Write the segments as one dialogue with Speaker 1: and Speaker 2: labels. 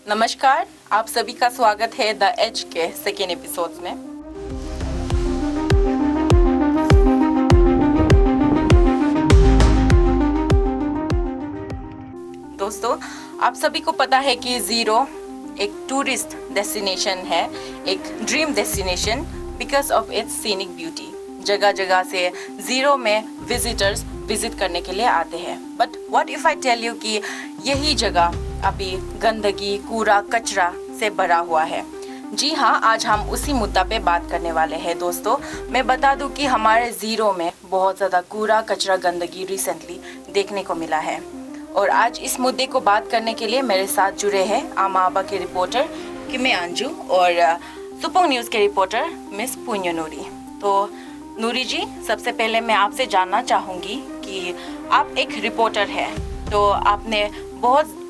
Speaker 1: नमस्कार, आप सभी का स्वागत है द एज के सेकेंड एपिसोड में। दोस्तों, आप सभी को पता है कि ज़ीरो एक टूरिस्ट डेस्टिनेशन है, एक dream destination because of its scenic beauty. जगह जगह से ज़ीरो में विजिटर्स विजिट करने के लिए आते हैं। But what if I tell you कि यही जगह अभी गंदगी, कूड़ा, कचरा से भरा हुआ है। जी हाँ, आज हम उसी मुद्दा पे बात करने वाले हैं। दोस्तों, मैं बता दूं कि हमारे ज़ीरो में बहुत ज़्यादा कूड़ा, कचरा, गंदगी रिसेंटली देखने को मिला है। और आज इस मुद्दे को बात करने के लिए मेरे साथ जुड़े हैं आमा आबा के रिपोर्टर किमे अंजू और सुपोंग न्यूज़ के रिपोर्टर मिस पुण्य नूरी। तो नूरी जी, सबसे पहले मैं आपसे जानना चाहूँगी कि आप एक रिपोर्टर हैं, तो आपने बहुत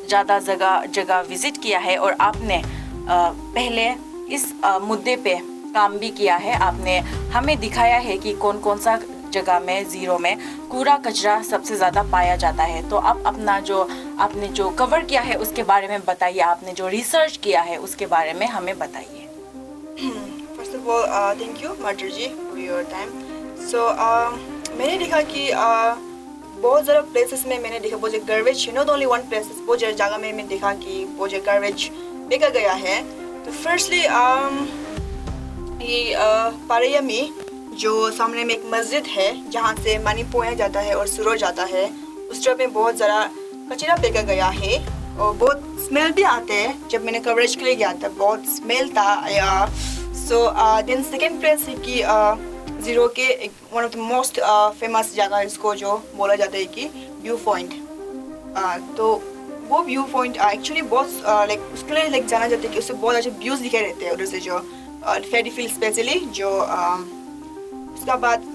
Speaker 1: ज़्यादा जगह विज़िट किया है और आपने पहले इस मुद्दे पे काम भी किया है। आपने हमें दिखाया है कि कौन कौन सा जगह में ज़ीरो में कूड़ा कचरा सबसे ज़्यादा पाया जाता है। तो आप आपने जो कवर किया है उसके बारे में बताइए, आपने जो रिसर्च किया है उसके बारे में हमें बताइए।
Speaker 2: First of all thank you Marjar ji for your time. So मैंने देखा कि बहुत ज़्यादा प्लेसेस में मैंने देखा बहुत garbage, not only one places, बहुत ज़्यादा जगह में मैं देखा कि बहुत गार्बेज फेंका गया है। तो फर्स्टली ये पारैया में जो सामने में एक मस्जिद है जहाँ से मनी पोया जाता है और सुरो जाता है, उस तरफ में बहुत ज़्यादा कचरा फेंका गया है और बहुत स्मेल भी आते हैं। जब मैंने कवरेज के लिए गया था बहुत स्मेल था। सो देन सेकेंड प्लेस है कि ज़ीरो के एक one of the most famous जगह इसको जो बोला जाता है कि व्यू पॉइंट। तो वो व्यू पॉइंट एक्चुअली बहुत लाइक उसके लिए लाइक जाना जाता है कि उससे बहुत अच्छे व्यूज़ दिखाई देते हैं उधर से, जो फेरी फील्ड स्पेशली जो उसका बाद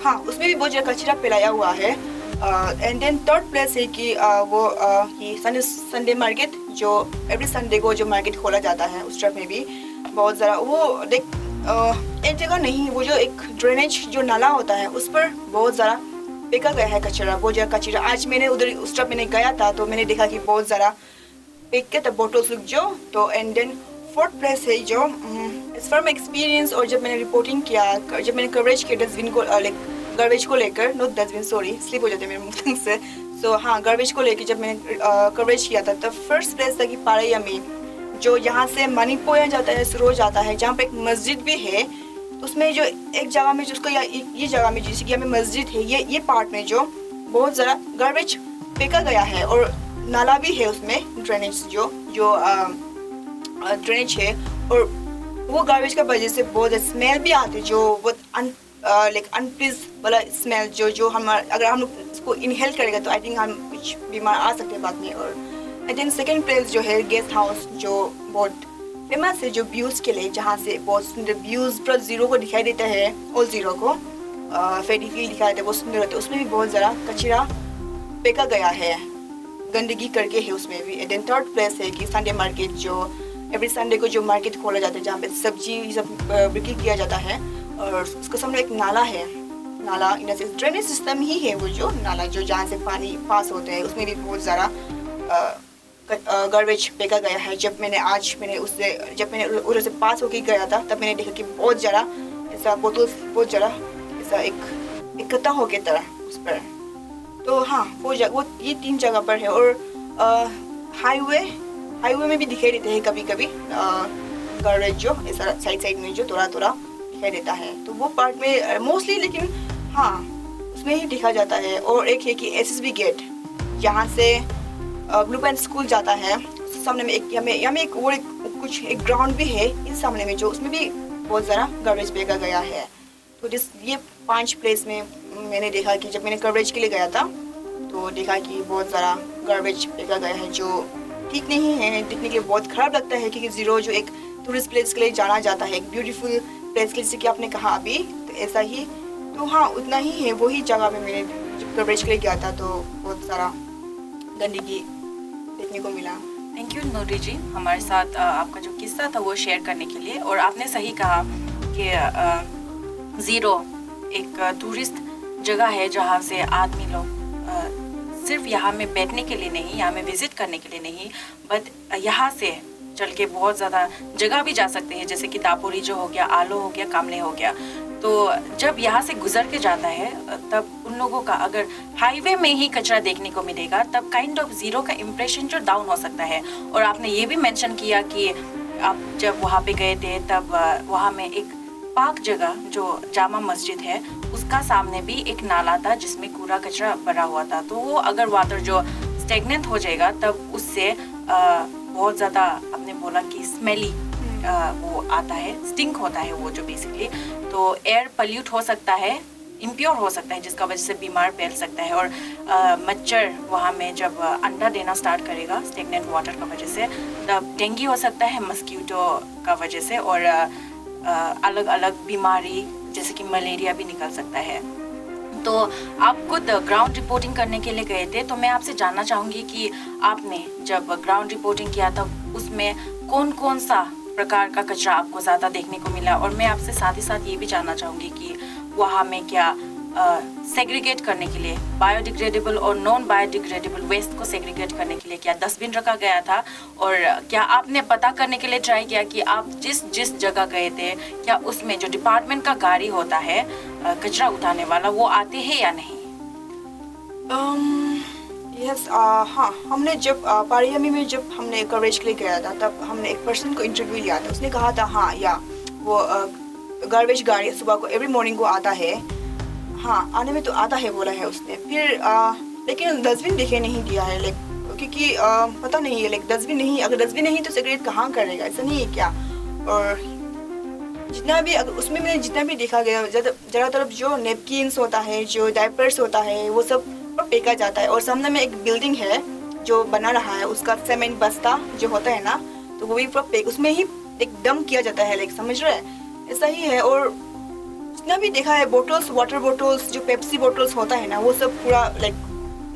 Speaker 2: हाँ उसमें भी बहुत ज़्यादा कचरा फैलाया हुआ है। एंड देन थर्ड प्लेस है कि वो कि संडे मार्केट जो एवरी संडे को जो मार्केट खोला जाता है उस तरफ में भी बहुत ज़्यादा वो लाइक एक जगह नहीं, वो जो एक ड्रेनेज जो नाला होता है उस पर बहुत ज़्यादा फेंका गया है कचरा, बहुत ज़्यादा कचरा। आज मैंने उधर उस तरफ मैंने गया था तो मैंने देखा कि बहुत ज़्यादा फेंक के था बोटल्स जो। तो एंड देन फोर्थ प्लेस है जो इस फॉर माई एक्सपीरियंस, और जब मैंने रिपोर्टिंग किया, जब मैंने कवरेज किया डस्टबिन को लाइक गार्बेज को लेकर, नॉट डस्टबिन सॉरी स्लिप हो जाते हैं मेरे मुंह से। सो हाँ, गार्बेज को लेकर जब मैंने कवरेज किया था तब फर्स्ट प्लेस था कि पारैया में जो यहाँ से मनी पोया जाता है, सुरो जाता है, जहाँ पे एक मस्जिद भी है। तो उसमें जो एक जगह में जिसको ये जगह में जैसे कि हमें मस्जिद है, ये पार्ट में जो बहुत ज़्यादा गार्बेज फेंका गया है और नाला भी है उसमें ड्रेनेज जो ड्रेनेज है, और वो गार्बेज का वजह से बहुत स्मेल भी आती है जो बहुत लाइक अनप्लीज वाला स्मेल जो हम अगर हम लोग इसको इनहेल करेगा तो आई थिंक हम कुछ बीमार आ सकते हैं बाद में। और आई थिंक सेकेंड प्लेस जो है गेस्ट हाउस जो बहुत फेमस है जो व्यूज़ के लिए, जहाँ से बहुत सुंदर व्यूज़ पूरा ज़ीरो को दिखाई देता है, ऑल ज़ीरो को फेरी फील्ड दिखाई देता है, बहुत सुंदर होता है। उसमें भी बहुत ज़्यादा कचरा फेंका गया है, गंदगी करके है उसमें भी। एंड देन थर्ड प्लेस है कि संडे मार्केट जो एवरी संडे को जो मार्केट खोला जाता है जहाँ पे सब्जी सब बिक्री किया जाता है, और उसके सामने एक नाला है, नाला इन ड्रेनेज सिस्टम ही है वो जो नाला जो जहाँ से पानी पास होते हैं, उसमें भी बहुत ज़्यादा गार्बेज फेंका गया है। जब मैंने उधर से पास होके गया था तब मैंने देखा कि बहुत ज़्यादा ऐसा बोतल बहुत ज़्यादा ऐसा एक इकट्ठा हो के तरह उस पर। तो हाँ वो ये तीन जगह पर है। और हाईवे में भी दिखाई देते हैं कभी कभी गार्बेज जो ऐसा साइड में जो थोड़ा दिखाई देता है, तो वो पार्ट में मोस्टली, लेकिन हाँ उसमें ही दिखा जाता है। और एक है कि SSB गेट जहाँ से ब्लू पेंट स्कूल जाता है, सामने में एक कुछ एक ग्राउंड भी है इस सामने में जो उसमें भी बहुत ज़्यादा गार्बेज फेंका गया है। तो ये 5 प्लेस में मैंने देखा कि जब मैंने कवरेज के लिए गया था तो देखा कि बहुत ज़्यादा गार्बेज फेंका गया है जो ठीक नहीं है, दिखने के लिए बहुत ख़राब लगता है। क्योंकि ज़ीरो जो एक टूरिस्ट प्लेस के लिए जाना जाता है, एक ब्यूटीफुल प्लेस के लिए, जैसे कि आपने कहा अभी, तो ऐसा ही तो हाँ उतना ही है। वही जगह में मैंने जब कवरेज के लिए गया था तो बहुत सारा गंदगी देखने को मिला।
Speaker 1: थैंक यू नूरी जी, हमारे साथ आपका जो किस्सा था वो शेयर करने के लिए। और आपने सही कहा कि ज़ीरो एक टूरिस्ट जगह है जहाँ से आदमी लोग सिर्फ यहाँ में बैठने के लिए नहीं, यहाँ में विजिट करने के लिए नहीं, बट यहाँ से चल के बहुत ज़्यादा जगह भी जा सकते हैं, जैसे कि दापोरी जो हो गया, आलो हो गया, कामले हो गया। तो जब यहाँ से गुजर के जाता है तब उन लोगों का अगर हाईवे में ही कचरा देखने को मिलेगा तब काइंड ऑफ ज़ीरो का इम्प्रेशन जो डाउन हो सकता है। और आपने ये भी मेंशन किया कि आप जब वहाँ पे गए थे तब वहाँ में एक पार्क जगह जो जामा मस्जिद है उसका सामने भी एक नाला था जिसमें कूड़ा कचरा भरा हुआ था। तो वो अगर वाटर जो स्टेगनेंट हो जाएगा तब उससे बहुत ज़्यादा, आपने बोला कि स्मेली वो आता है, स्टिंक होता है वो जो बेसिकली, तो एयर पल्यूट हो सकता है, इम्प्योर हो सकता है, जिसका वजह से बीमार फैल सकता है। और मच्छर वहाँ में जब अंडा देना स्टार्ट करेगा स्टेगनेंट वाटर का वजह से तब डेंगू हो सकता है मस्कीटो का वजह से, और अलग अलग बीमारी जैसे कि मलेरिया भी निकल सकता है। तो आप खुद ग्राउंड रिपोर्टिंग करने के लिए गए थे, तो मैं आपसे जानना चाहूँगी कि आपने जब ग्राउंड रिपोर्टिंग किया था उसमें कौन कौन सा प्रकार का कचरा आपको ज़्यादा देखने को मिला। और मैं आपसे साथ ही साथ ये भी जानना चाहूँगी कि वहाँ में क्या सेग्रीगेट करने के लिए बायोडिग्रेडेबल और नॉन बायोडिग्रेडेबल वेस्ट को सेग्रीगेट करने के लिए क्या डस्टबिन रखा गया था, और क्या आपने पता करने के लिए ट्राई किया कि आप जिस जगह गए थे क्या उसमें जो डिपार्टमेंट का गाड़ी होता है कचरा उठाने वाला वो आते हैं या नहीं?
Speaker 2: यस, हाँ, हमने जब पारियामी में जब हमने कवरेज के लिए गया था तब हमने एक पर्सन को इंटरव्यू लिया था। उसने कहा था हाँ या वो गार्बेज गाड़ी सुबह को एवरी मॉर्निंग को आता है, हाँ आने में तो आता है बोला है उसने। फिर लेकिन डस्टबिन दिखे नहीं दिया है, लाइक क्योंकि पता नहीं है, लाइक डस्टबिन नहीं, अगर डस्टबिन नहीं तो सिगरेट कहाँ करेगा, ऐसा नहीं है क्या। और जितना भी अगर उसमें मैंने जितना भी देखा गया ज़्यादातर जो नेपकिन्स होता है, जो डायपर्स होता है वो सब फेंका जाता है। और सामने में एक बिल्डिंग है जो बना रहा है, उसका सीमेंट बस्ता जो होता है ना, तो वो भी पूरा फेंक उसमें ही एक डंप किया जाता है, लाइक समझ रहे हैं, ऐसा ही है। और जितना भी देखा है बोटल्स, वाटर बोटल्स, जो पेप्सी बोटल्स होता है ना, वो सब पूरा लाइक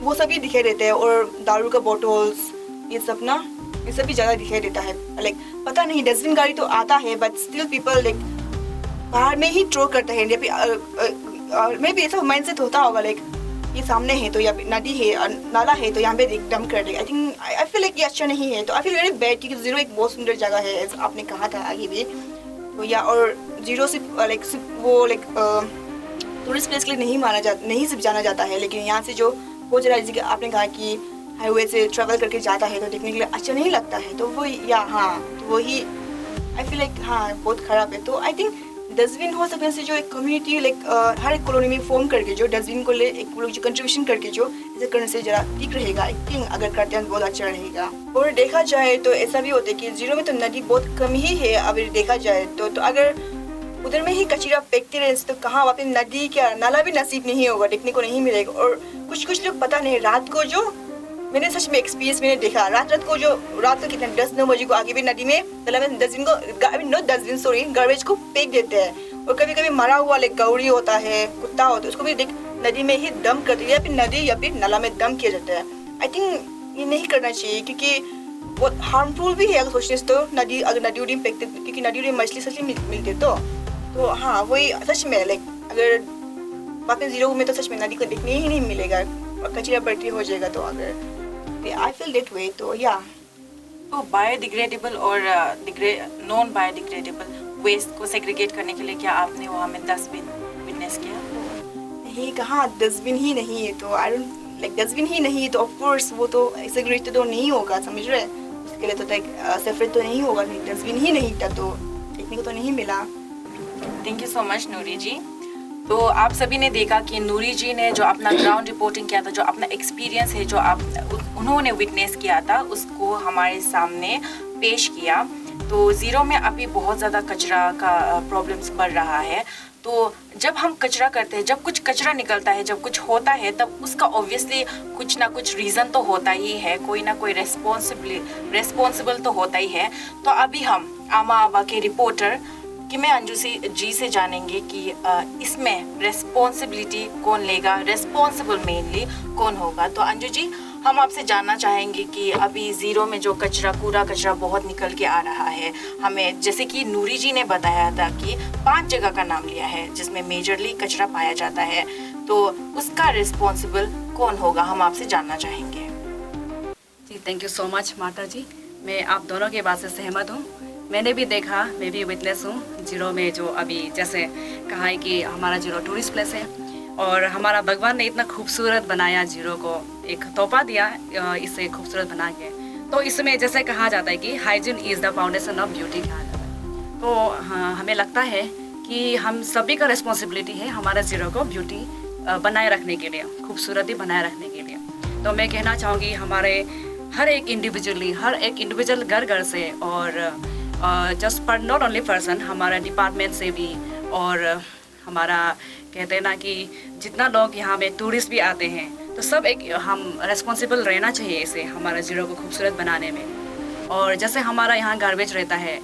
Speaker 2: वो सब ही दिखाई देते हैं। और दारू का बोटल्स ये सब ना, ये सब भी ज़्यादा दिखाई देता है। लाइक पता नहीं, डस्टबिन गाड़ी तो आता है बट स्टिल पीपल लाइक बाहर में ही थ्रो करते हैं। मे भी ऐसा माइंडसेट होता होगा, लाइक ये सामने है तो या नदी है, नाला है तो यहाँ पे डंप कर देगा। आई फील लाइक ये अच्छा नहीं है। तो आई फील वेरी बैड, क्योंकि ज़ीरो एक बहुत सुंदर जगह है, आपने कहा था आगे भी तो या। और ज़ीरो सिर्फ लाइक वो लाइक टूरिस्ट प्लेस के लिए नहीं सिर्फ जाना जाता है, लेकिन यहाँ से जो बहुत ज़्यादा, जैसे कि आपने कहा कि हाईवे से ट्रैवल करके जाता है तो देखने के लिए अच्छा नहीं लगता है, तो वो या हाँ, तो वही आई फील लाइक हाँ बहुत ख़राब है। तो आई थिंक डस्टबिन हो सकने से जो एक कम्युनिटी लाइक हर एक कॉलोनी में फॉर्म करके जो डस्टबिन को ले एक जो कंट्रीब्यूशन करके जो ऐसे करने से ज़रा ठीक रहेगा। आई थिंक अगर करते हैं बहुत अच्छा रहेगा। और देखा जाए तो ऐसा भी होता है कि ज़ीरो में तो नदी बहुत कम ही है अगर देखा जाए तो अगर उधर में ही कचरा फेंकते रहे तो कहाँ वापस नदी क्या नाला भी नसीब नहीं होगा, देखने को नहीं मिलेगा। और कुछ लोग पता नहीं, रात को जो मैंने सच में एक्सपीरियंस मैंने देखा, रात को कितने 10-9 बजे को आगे भी नदी में तालाब में डस्टबिन को गार्बेज को फेंक देते हैं। और कभी कभी मरा हुआ लाइक गौरी होता है, कुत्ता होता है, उसको भी देख नदी में ही डंप करते हैं, या फिर नदी या फिर नाला में डंप किया जाता है। आई थिंक ये नहीं करना चाहिए, क्योंकि बहुत हार्मफुल भी है अगर सोचने से। तो अगर नदी उड़ी में फेंकते, क्योंकि नदी उड़ी में मछली सच में मिलते तो हाँ वही सच में लाइक अगर वापस ज़ीरो में तो सच में नदी को देखने ही नहीं मिलेगा और कचरा बढ़ती हो जाएगा। तो अगर आई फील दैट वे तो या
Speaker 1: तो बायोडिग्रेडेबल और नॉन बायोडिग्रेडेबल वेस्ट को सेग्रीगेट करने के लिए क्या आपने वहाँ में डस्टबिन विटनेस किया?
Speaker 2: नहीं, कहाँ डस्टबिन ही नहीं है तो आई डोंट लाइक डस्टबिन ही नहीं तो ऑफ कोर्स वो तो सेग्रीगेट तो नहीं होगा, समझ रहे हैं। उसके लिए तो लाइक सेपरेट तो नहीं होगा, डस्टबिन ही नहीं था तो देखने को तो नहीं मिला।
Speaker 1: थैंक यू सो मच नूरी जी। तो आप सभी ने देखा कि नूरी जी ने जो अपना ग्राउंड रिपोर्टिंग किया था, जो अपना एक्सपीरियंस है, जो उन्होंने विटनेस किया था, उसको हमारे सामने पेश किया। तो ज़ीरो में अभी बहुत ज़्यादा कचरा का प्रॉब्लम्स बढ़ रहा है। तो जब हम कचरा करते हैं, जब कुछ कचरा निकलता है, जब कुछ होता है, तब उसका ऑब्वियसली कुछ ना कुछ रीज़न तो होता ही है, कोई ना कोई रेस्पॉन्सिबल तो होता ही है। तो अभी हम आमा आबा के रिपोर्टर कि मैं अंजू जी से जानेंगे कि इसमें रेस्पॉन्सिबिलिटी कौन लेगा, रेस्पॉन्सिबल मेनली कौन होगा। तो अंजू जी, हम आपसे जानना चाहेंगे कि अभी ज़ीरो में जो कूड़ा कचरा बहुत निकल के आ रहा है, हमें जैसे कि नूरी जी ने बताया था कि 5 जगह का नाम लिया है जिसमें मेजरली कचरा पाया जाता है, तो उसका रिस्पॉन्सिबल कौन होगा, हम आपसे जानना चाहेंगे।
Speaker 3: जी, थैंक यू सो मच माता जी। मैं आप दोनों के बात से सहमत हूँ। मैंने भी देखा, मैं भी विटनेस हूँ जीरो में, जो अभी जैसे कहा है कि हमारा जीरो टूरिस्ट प्लेस है और हमारा भगवान ने इतना खूबसूरत बनाया, जीरो को एक तोहफा दिया इसे खूबसूरत बना के। तो इसमें जैसे कहा जाता है कि hygiene is the foundation of beauty कहा जाता है। तो हाँ, हमें लगता है कि हम सभी का रिस्पॉन्सिबिलिटी है हमारे जीरो को ब्यूटी बनाए रखने के लिए, खूबसूरती बनाए रखने के लिए। तो मैं कहना चाहूँगी हमारे हर एक इंडिविजुअल घर घर से और जस्ट पर नॉट ओनली पर्सन, हमारा डिपार्टमेंट से भी, और हमारा कहते हैं ना कि जितना लोग यहाँ में टूरिस्ट भी आते हैं, तो सब एक हम रेस्पॉन्सिबल रहना चाहिए इसे हमारा जीरो को खूबसूरत बनाने में। और जैसे हमारा यहाँ गार्बेज रहता है,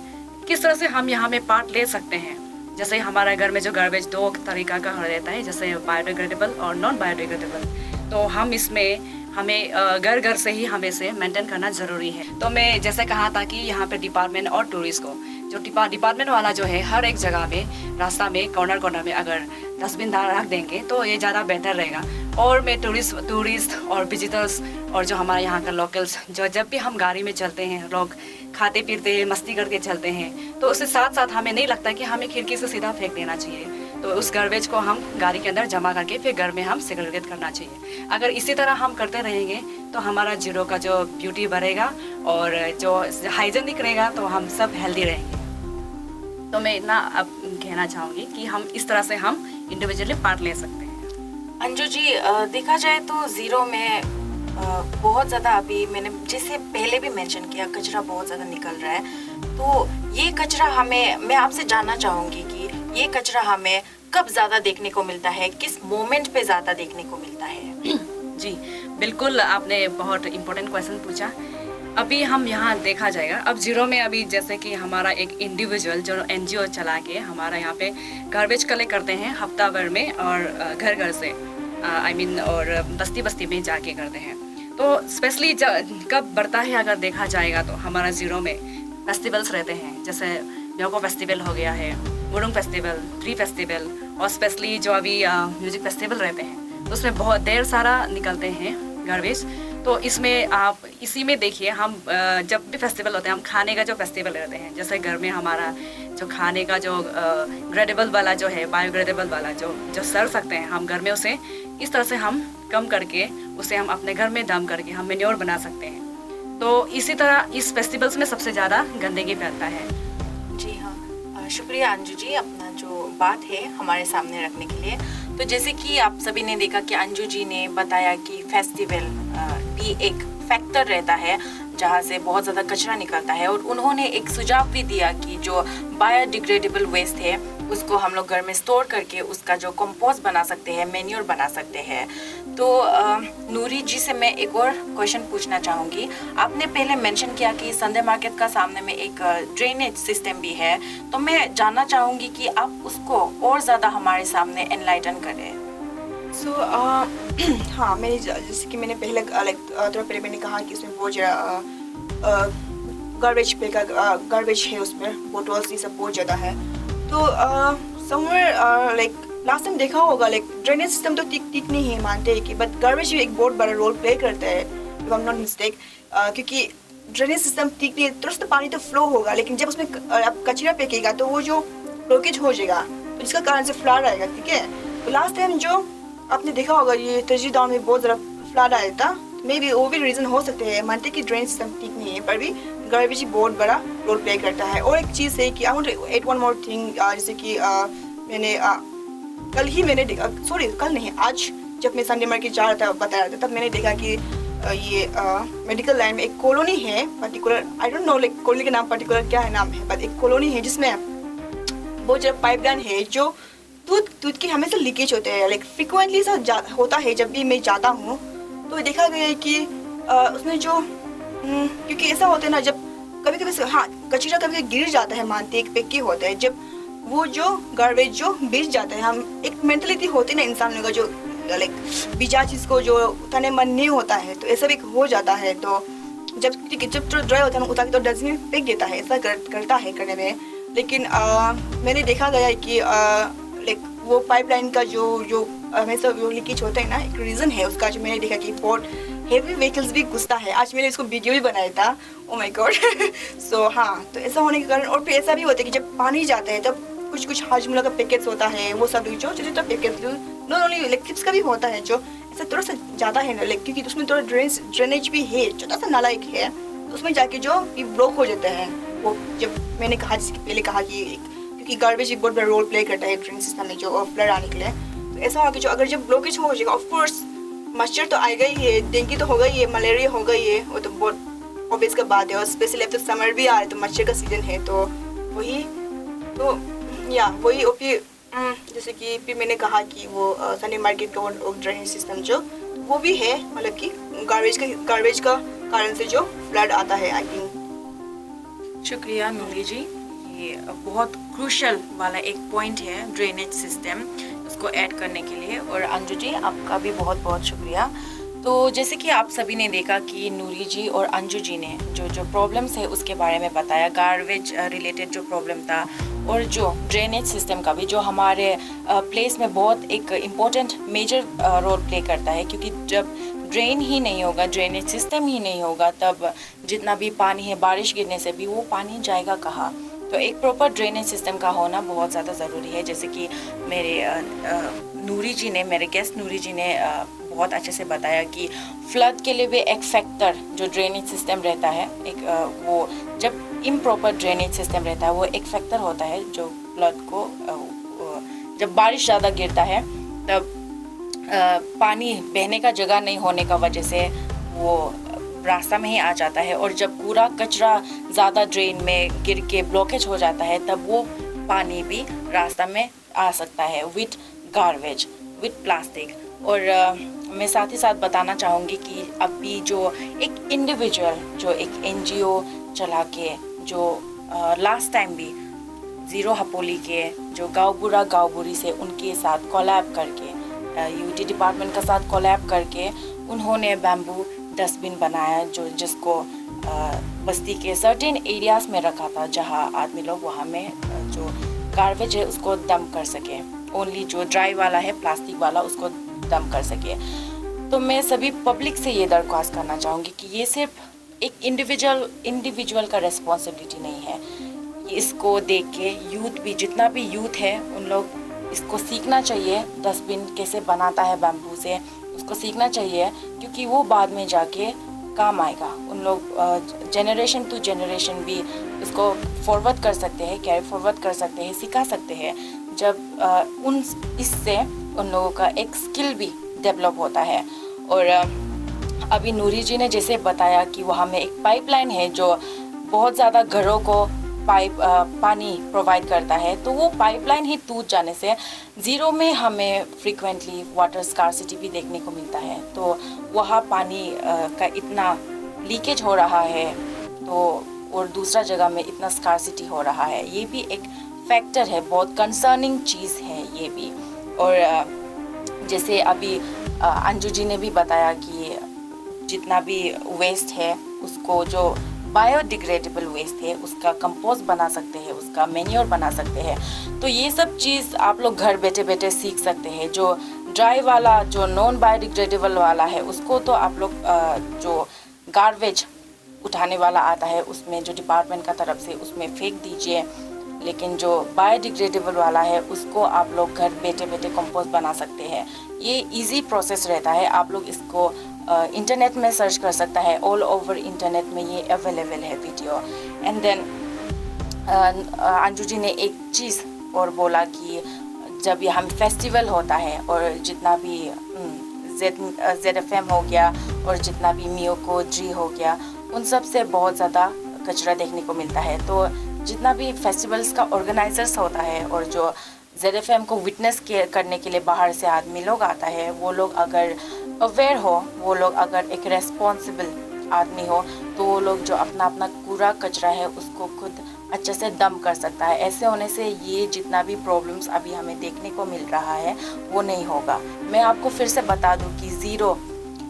Speaker 3: किस तरह से हम यहाँ में पार्ट ले सकते हैं। जैसे हमारे घर में जो गार्बेज दो तरीका का रहता है, जैसे बायोडिग्रेडेबल और नॉन बायोडिग्रेडेबल। तो हम इसमें हमें घर घर से ही हमें से मेंटेन करना ज़रूरी है। तो मैं जैसे कहा था कि यहाँ पे डिपार्टमेंट और टूरिस्ट को, जो डिपार्टमेंट वाला जो है, हर एक जगह में, रास्ता में, कॉर्नर में अगर डस्टबिन रख देंगे तो ये ज़्यादा बेहतर रहेगा। और मैं टूरिस्ट और विजिटर्स और जो हमारे यहाँ का लोकल्स, जो जब भी हम गाड़ी में चलते हैं, लोग खाते पीते मस्ती करके चलते हैं, तो उसके साथ साथ हमें नहीं लगता कि हमें खिड़की से सीधा फेंक देना चाहिए। तो उस गार्बेज को हम गाड़ी के अंदर जमा करके फिर घर में हम सेग्रीगेट करना चाहिए। अगर इसी तरह हम करते रहेंगे तो हमारा जीरो का जो ब्यूटी बढ़ेगा और जो हाइजीनिक रहेगा, तो हम सब हेल्दी रहेंगे। तो मैं इतना अब कहना चाहूँगी कि हम इस तरह से हम इंडिविजुअली पार्ट ले सकते हैं।
Speaker 1: अंजू जी, देखा जाए तो ज़ीरो में बहुत ज़्यादा, अभी मैंने जैसे पहले भी मेंशन किया, कचरा बहुत ज़्यादा निकल रहा है। तो ये कचरा मैं आपसे जानना चाहूँगी कि ये कचरा हमें कब ज़्यादा देखने को मिलता है, किस मोमेंट पे ज़्यादा देखने को मिलता है?
Speaker 3: जी बिल्कुल, आपने बहुत इम्पोर्टेंट क्वेश्चन पूछा। अभी हम यहाँ देखा जाएगा, अब जीरो में अभी जैसे कि हमारा एक इंडिविजुअल जो NGO चला के हमारा यहाँ पे गार्बेज कलेक्ट करते हैं हफ्ता भर में, और घर घर से और बस्ती में जाके करते हैं। तो स्पेशली कब बढ़ता है अगर देखा जाएगा तो हमारा जीरो में फेस्टिवल्स रहते हैं, जैसे म्योको फेस्टिवल हो गया है, मुरुंग फेस्टिवल, ट्री फेस्टिवल, और स्पेशली जो अभी म्यूजिक फेस्टिवल रहते हैं, तो उसमें बहुत ढेर सारा निकलते हैं गार्बेज। तो इसमें आप इसी में देखिए, हम जब भी फेस्टिवल होते हैं, हम खाने का जो फेस्टिवल रहते हैं, जैसे घर में हमारा जो खाने का जो ग्रेडेबल वाला जो है, बायोग्रेडेबल वाला जो सर्व सकते हैं, हम घर में उसे इस तरह से हम कम करके उसे हम अपने घर में दम करके हम मेन्योर बना सकते हैं। तो इसी तरह इस फेस्टिवल्स में सबसे ज़्यादा गंदगी फैलता है।
Speaker 1: जी हाँ, शुक्रिया अंजू जी अपना जो बात है हमारे सामने रखने के लिए। तो जैसे कि आप सभी ने देखा कि अंजू जी ने बताया कि फेस्टिवल भी एक फैक्टर रहता है जहाँ से बहुत ज़्यादा कचरा निकलता है, और उन्होंने एक सुझाव भी दिया कि जो बायोडिग्रेडेबल वेस्ट है उसको हम लोग घर में स्टोर करके उसका जो कंपोस्ट बना सकते हैं, मेन्योर बना सकते हैं। तो नूरी जी से मैं एक और क्वेश्चन पूछना चाहूँगी। आपने पहले मेंशन किया कि संडे मार्केट का सामने में एक ड्रेनेज सिस्टम भी है, तो मैं जानना चाहूँगी कि आप उसको और ज़्यादा हमारे सामने एनलाइटन करें।
Speaker 2: हाँ, मैंने जैसे कि मैंने पहले थोड़ा पहले मैंने कहा कि इसमें बहुत ज़्यादा गार्बेज है, उसमें बोटल्स ये सब बहुत ज़्यादा है। तो समवेयर लास्ट टाइम देखा होगा, ड्रेनेज सिस्टम तो ठीक नहीं है, मानते हैं कि, बट गार्बेज भी एक बहुत बड़ा रोल प्ले करता है, if I am not mistake. क्योंकि ड्रेनेज सिस्टम ठीक नहीं है, तुरंत पानी तो फ्लो होगा, लेकिन जब उसमें आप कचरा फेंकेगा तो वो जो ब्लॉकेज हो जाएगा, तो जिसका कारण से फ्लड आएगा। ठीक है, तो लास्ट टाइम जो आपने देखा होगा, ये तजी डाउन में बहुत ज़्यादा फ्लड आया था। मे बी वो भी रीज़न हो सकते हैं, मानते कि ड्रेनेज सिस्टम ठीक नहीं है, पर भी गार्बेज बहुत बड़ा रोल प्ले करता है। और एक चीज़ है कि I want to add one more thing, जैसे कि मैंने कल नहीं, आज जब मैं संडे मार्केट जा रहा था, बता रहा था, तब मैंने देखा कि ये मेडिकल लाइन में एक कॉलोनी है particular, I don't know colony का नाम पर्टिकुलर क्या है नाम है, बट एक कॉलोनी है जिसमें बहुत ज़्यादा पाइपलाइन है जो दूध की हमेशा लीकेज होते हैं, फ्रिक्वेंटली सा होता है। जब भी मैं जाता हूँ तो देखा गया है कि उसमें जो क्योंकि ऐसा होता है ना, जब कभी कभी कचरा कभी गिर जाता है, मानते एक पेक्की होता है, जब वो जो गार्बेज जो बिछ जाता है, हम एक मेंटलिटी होती है ना इंसान लोगों का, जो बिजा चीज़ को जो उठाने मन नहीं होता है, तो ऐसा भी हो जाता है। तो जब तो ड्राई होता है, उठा के तो डस्टबिन में फेंक देता है, ऐसा करता है करने में। लेकिन मैंने देखा गया है कि वो पाइपलाइन का जो हमेशा वो लीकेज होता है ना, एक रीज़न है उसका जो मैंने देखा कि बहुत हेवी व्हीकल्स भी घुसता है। आज मैंने इसको वीडियो भी बनाया था, ओ माय गॉड। सो हाँ, तो ऐसा होने के कारण, और फिर ऐसा भी होता है कि जब पानी जाता है तब कुछ कुछ हाजमुला का पैकेट्स होता है, वो सब जो छोटे छोटे पैकेट्स, नॉट ओनली इलेक्ट्रिक्स का भी होता है जो ऐसा थोड़ा सा ज़्यादा है ना, क्योंकि उसमें थोड़ा ड्रेनेज भी है, छोटा सा नाला एक है, तो उसमें जाके जो ब्लॉक हो जाता है। वो जब मैंने कहा, जिसके पहले कहा कि क्योंकि गार्बेज एक बहुत बड़ा रोल प्ले करता है ड्रेन सिस्टम में जो फ्लड आने के लिए, तो ऐसा होगा कि जो अगर जब ब्लॉकेज हो जाएगा, ऑफकोर्स मच्छर तो आएगा ही है, डेंगू तो होगा ही है, मलेरिया होगा ही है, वो तो बहुत ऑब्वियस का बात है। और स्पेशली अब तो समर भी आ रहा है, तो मच्छर का सीजन है, तो वही तो या वही। और फिर जैसे कि फिर मैंने कहा कि वो संडे मार्केट का वो ड्रेनेज सिस्टम जो वो भी है, मतलब कि गार्बेज का कारण से जो फ्लड आता है, आई थिंक।
Speaker 1: शुक्रिया नूरी जी, ये बहुत क्रूशल वाला एक पॉइंट है ड्रेनेज सिस्टम, उसको ऐड करने के लिए। और अंजू जी, आपका भी बहुत बहुत शुक्रिया। तो जैसे कि आप सभी ने देखा कि नूरी जी और अंजू जी ने जो जो प्रॉब्लम्स है उसके बारे में बताया, गार्बेज रिलेटेड जो प्रॉब्लम था, और जो ड्रेनेज सिस्टम का भी, जो हमारे प्लेस में बहुत एक इम्पोर्टेंट मेजर रोल प्ले करता है, क्योंकि जब ड्रेन ही नहीं होगा, ड्रेनेज सिस्टम ही नहीं होगा, तब जितना भी पानी है बारिश गिरने से भी वो पानी जाएगा कहाँ। तो एक प्रॉपर ड्रेनेज सिस्टम का होना बहुत ज़्यादा ज़रूरी है। जैसे कि मेरे नूरी जी ने, मेरे गेस्ट नूरी जी ने बहुत अच्छे से बताया कि फ्लड के लिए भी एक फैक्टर जो ड्रेनेज सिस्टम रहता है, एक वो जब इम्प्रॉपर ड्रेनेज सिस्टम रहता है, वो एक फैक्टर होता है जो फ्लड को, जब बारिश ज़्यादा गिरता है तब पानी बहने का जगह नहीं होने का वजह से वो रास्ता में ही आ जाता है, और जब पूरा कचरा ज़्यादा ड्रेन में गिर के ब्लॉकेज हो जाता है तब वो पानी भी रास्ता में आ सकता है विथ गार्बेज, विथ प्लास्टिक। और मैं साथ ही साथ बताना चाहूँगी कि अभी जो एक इंडिविजुअल जो एक NGO चला के जो लास्ट टाइम भी ज़ीरो हपोली के जो गाँव बुरी से उनके साथ कोलैब करके, UT डिपार्टमेंट का साथ कोलैब करके उन्होंने बैम्बू डस्टबिन बनाया, जो जिसको बस्ती के सर्टेन एरियाज़ में रखा था, जहाँ आदमी लोग वहाँ में जो गार्बेज है उसको डंप कर सके, ओनली जो ड्राई वाला है प्लास्टिक वाला उसको डंप कर सके। तो मैं सभी पब्लिक से ये दरख्वास्त करना चाहूँगी कि ये सिर्फ एक इंडिविजुअल का रिस्पॉन्सिबिलिटी नहीं है, इसको देख के यूथ भी, जितना भी यूथ है उन लोग इसको सीखना चाहिए, डस्टबिन कैसे बनाता है बैम्बू से, उसको सीखना चाहिए, क्योंकि वो बाद में जाके काम आएगा। उन लोग जनरेशन टू जनरेशन भी उसको फॉरवर्ड कर सकते हैं, कैरी फॉरवर्ड कर सकते हैं, सिखा सकते हैं, जब इससे उन लोगों का एक स्किल भी डेवलप होता है। और अभी नूरी जी ने जैसे बताया कि वहाँ में एक पाइपलाइन है जो बहुत ज़्यादा घरों को पानी प्रोवाइड करता है, तो वो पाइपलाइन ही टूट जाने से ज़ीरो में हमें फ्रीक्वेंटली वाटर स्कार्सिटी भी देखने को मिलता है। तो वहाँ पानी का इतना लीकेज हो रहा है, तो और दूसरा जगह में इतना स्कार्सिटी हो रहा है, ये भी एक फैक्टर है, बहुत कंसर्निंग चीज़ है ये भी। और जैसे अभी अंजू जी ने भी बताया कि जितना भी वेस्ट है उसको, जो बायोडिग्रेडेबल वेस्ट है उसका कंपोस्ट बना सकते हैं, उसका मैन्योर बना सकते हैं। तो ये सब चीज़ आप लोग घर बैठे बैठे सीख सकते हैं। जो ड्राई वाला, जो नॉन बायोडिग्रेडेबल वाला है, उसको तो आप लोग जो गार्बेज उठाने वाला आता है उसमें, जो डिपार्टमेंट का तरफ से, उसमें फेंक दीजिए। लेकिन जो बायोडिग्रेडेबल वाला है उसको आप लोग घर बैठे बैठे कंपोस्ट बना सकते हैं। ये इजी प्रोसेस रहता है, आप लोग इसको इंटरनेट में सर्च कर सकता है, ऑल ओवर इंटरनेट में ये अवेलेबल है video. And then Anju ji ने एक चीज़ और बोला कि जब यहाँ फेस्टिवल होता है और जितना भी ZFM हो गया और जितना भी मियोको जी हो गया, उन सब से बहुत ज़्यादा कचरा देखने को मिलता है। तो जितना भी फेस्टिवल्स का ऑर्गेनाइजर्स होता है और जो ZFM को विटनेस करने के लिए बाहर से आदमी लोग आता है, वो लोग अगर अवेयर हो, वो लोग अगर एक रेस्पॉन्सिबल आदमी हो, तो वो लोग जो अपना अपना कूड़ा कचरा है उसको खुद अच्छे से डंप कर सकता है। ऐसे होने से ये जितना भी प्रॉब्लम्स अभी हमें देखने को मिल रहा है वो नहीं होगा। मैं आपको फिर से बता दूं कि ज़ीरो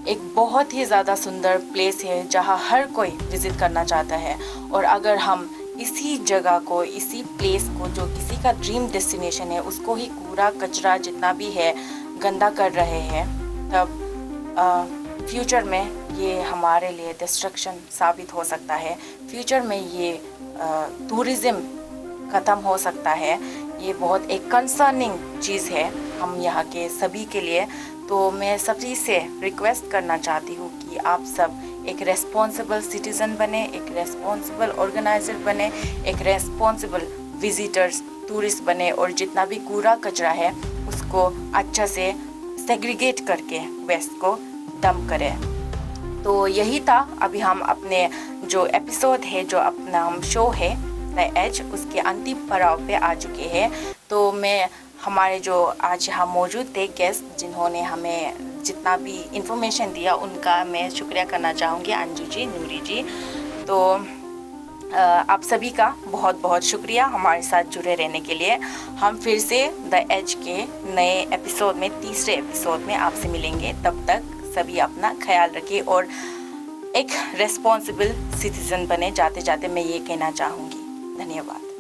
Speaker 1: एक बहुत ही ज़्यादा सुंदर प्लेस है जहाँ हर कोई विज़िट करना चाहता है। और अगर हम इसी जगह को, इसी प्लेस को, जो किसी का ड्रीम डेस्टिनेशन है, उसको ही कूड़ा कचरा जितना भी है गंदा कर रहे हैं तब फ्यूचर में ये हमारे लिए डिस्ट्रक्शन साबित हो सकता है। फ्यूचर में ये टूरिज़्म ख़त्म हो सकता है। ये बहुत एक कंसर्निंग चीज़ है हम यहाँ के सभी के लिए। तो मैं सभी से रिक्वेस्ट करना चाहती हूँ कि आप सब एक रेस्पॉन्सिबल सिटीज़न बने, एक रेस्पॉन्सिबल ऑर्गेनाइज़र बने, एक रेस्पॉन्सिबल विजिटर्स टूरिस्ट बने और जितना भी कूड़ा कचरा है उसको अच्छा से सेग्रीगेट करके वेस्ट को डंप करें। तो यही था। अभी हम अपने जो एपिसोड है, जो अपना हम शो है द एज, उसके अंतिम पड़ाव पे आ चुके हैं। तो मैं हमारे जो आज यहाँ मौजूद थे गेस्ट जिन्होंने हमें जितना भी इंफॉर्मेशन दिया उनका मैं शुक्रिया करना चाहूँगी, अंजू जी, नूरी जी। तो आप सभी का बहुत बहुत शुक्रिया हमारे साथ जुड़े रहने के लिए। हम फिर से द एज के नए एपिसोड में, तीसरे एपिसोड में आपसे मिलेंगे। तब तक सभी अपना ख्याल रखिए और एक रेस्पॉन्सिबल सिटीज़न बने। जाते जाते मैं ये कहना चाहूँगी। धन्यवाद।